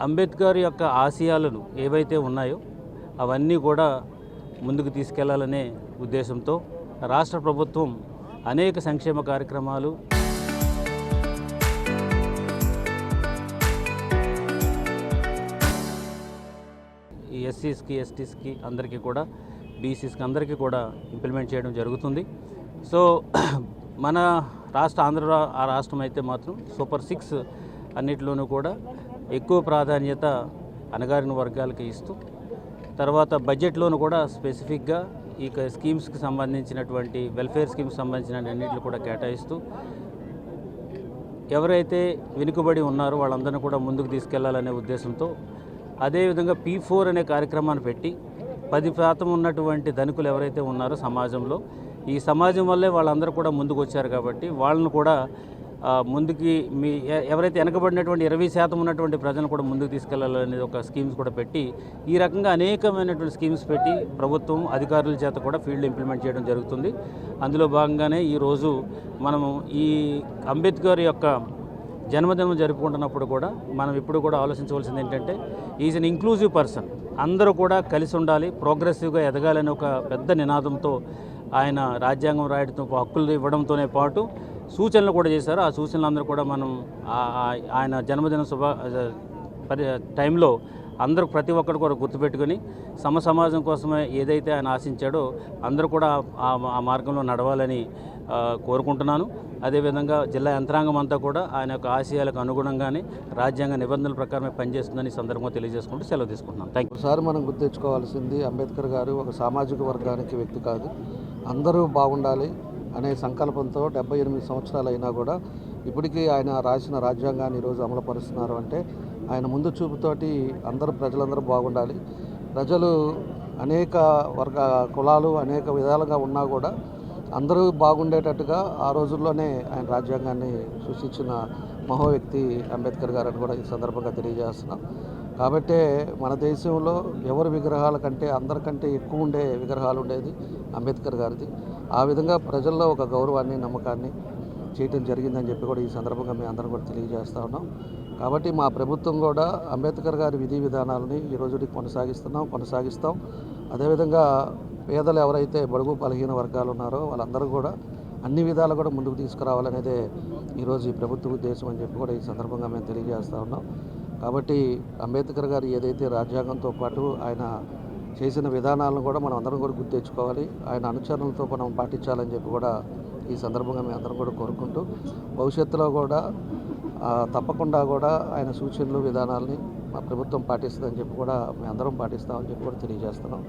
అంబేద్కర్ యొక్క ఆశయాలను ఏవైతే ఉన్నాయో అవన్నీ కూడా ముందుకు తీసుకెళ్లాలనే ఉద్దేశంతో రాష్ట్ర ప్రభుత్వం అనేక సంక్షేమ కార్యక్రమాలు ఈ ఎస్సీస్కి ఎస్టీస్కి అందరికీ కూడా బీసీస్కి అందరికీ కూడా ఇంప్లిమెంట్ చేయడం జరుగుతుంది. సో మన రాష్ట్రం అయితే మాత్రం సూపర్ 6 అన్నిటిలోనూ కూడా ఎక్కువ ప్రాధాన్యత అణగారిన వర్గాలకి ఇస్తూ తర్వాత బడ్జెట్లోనూ కూడా స్పెసిఫిక్గా ఈ స్కీమ్స్కి సంబంధించినటువంటి వెల్ఫేర్ స్కీమ్స్ సంబంధించిన అన్నింటిని కూడా కేటాయిస్తూ ఎవరైతే వెనుకబడి ఉన్నారో వాళ్ళందరినీ కూడా ముందుకు తీసుకెళ్లాలనే ఉద్దేశంతో అదేవిధంగా P4 అనే కార్యక్రమాన్ని పెట్టి 10% ఉన్నటువంటి ధనికులు ఎవరైతే ఉన్నారో సమాజంలో ఈ సమాజం వల్లే వాళ్ళందరూ కూడా ముందుకు వచ్చారు కాబట్టి వాళ్ళను కూడా ముందుకి ఎవరైతే వెనకబడినటువంటి 20% ఉన్నటువంటి ప్రజలను కూడా ముందుకు తీసుకెళ్లాలనేది ఒక స్కీమ్స్ కూడా పెట్టి ఈ రకంగా అనేకమైనటువంటి స్కీమ్స్ పెట్టి ప్రభుత్వం అధికారుల చేత కూడా ఫీల్డ్ ఇంప్లిమెంట్ చేయడం జరుగుతుంది. అందులో భాగంగానే ఈరోజు మనము ఈ అంబేద్కర్ యొక్క జన్మదినం జరుపుకుంటున్నప్పుడు కూడా మనం ఇప్పుడు కూడా ఆలోచించవలసింది ఏంటంటే ఈజ్ అన్ ఇంక్లూజివ్ పర్సన్, అందరూ కూడా కలిసి ఉండాలి, ప్రోగ్రెసివ్గా ఎదగాలని ఒక పెద్ద నినాదంతో ఆయన రాజ్యాంగం రాయడంతో హక్కులు ఇవ్వడంతోనే పాటు సూచనలు కూడా చేశారు. ఆ సూచనలందరూ కూడా మనం ఆయన జన్మదిన టైంలో అందరూ ప్రతి ఒక్కరు కూడా గుర్తుపెట్టుకుని సమాజం కోసమే ఏదైతే ఆయన ఆశించాడో అందరూ కూడా ఆ మార్గంలో నడవాలని కోరుకుంటున్నాను. అదేవిధంగా జిల్లా యంత్రాంగం అంతా కూడా ఆయన యొక్క ఆశయాలకు అనుగుణంగానే రాజ్యాంగ నిబంధనల ప్రకారమే పనిచేస్తుందని సందర్భంగా తెలియజేసుకుంటూ సెలవు తీసుకుంటున్నాను. Thank you. ఒకసారి మనం గుర్తించుకోవాల్సింది అంబేద్కర్ గారు ఒక సామాజిక వర్గానికి వ్యక్తి కాదు, అందరూ బాగుండాలి అనే సంకల్పంతో 78 సంవత్సరాలు అయినా కూడా ఇప్పటికీ ఆయన రాసిన రాజ్యాంగాన్ని ఈరోజు అమలుపరుస్తున్నారు అంటే ఆయన ముందు చూపుతోటి ప్రజలందరూ బాగుండాలి. ప్రజలు అనేక కులాలు అనేక విధాలుగా ఉన్నా కూడా అందరూ బాగుండేటట్టుగా ఆ రోజుల్లోనే ఆయన రాజ్యాంగాన్ని సృష్టించిన మహో వ్యక్తి అంబేద్కర్ గారు అని కూడా ఈ సందర్భంగా తెలియజేస్తున్నాం. కాబట్టే మన దేశంలో ఎవరి విగ్రహాల కంటే అందరికంటే ఎక్కువ ఉండే విగ్రహాలు ఉండేది అంబేద్కర్ గారిది. ఆ విధంగా ప్రజల్లో ఒక గౌరవాన్ని నమ్మకాన్ని చేయటం జరిగిందని చెప్పి కూడా ఈ సందర్భంగా మేము అందరం కూడా తెలియజేస్తూ ఉన్నాం. కాబట్టి మా ప్రభుత్వం కూడా అంబేద్కర్ గారి విధి విధానాలని ఈ రోజుకి కొనసాగిస్తాం. అదేవిధంగా పేదలు ఎవరైతే బడుగు బలహీన వర్గాలు ఉన్నారో వాళ్ళందరూ కూడా అన్ని విధాలు కూడా ముందుకు తీసుకురావాలనేదే ఈరోజు ఈ ప్రభుత్వ ఉద్దేశం అని చెప్పి కూడా ఈ సందర్భంగా మేము తెలియజేస్తూ ఉన్నాం. కాబట్టి అంబేద్కర్ గారు ఏదైతే రాజ్యాంగంతో పాటు ఆయన చేసిన విధానాలను కూడా మనం అందరం కూడా గుర్తించుకోవాలి, ఆయన అనుచరులతో మనం పాటించాలని చెప్పి కూడా ఈ సందర్భంగా మేము అందరం కూడా కోరుకుంటూ భవిష్యత్తులో కూడా తప్పకుండా కూడా ఆయన సూచనలు విధానాలని మా ప్రభుత్వం పాటిస్తుందని చెప్పి కూడా మేము అందరం పాటిస్తామని చెప్పి కూడా తెలియజేస్తున్నాం.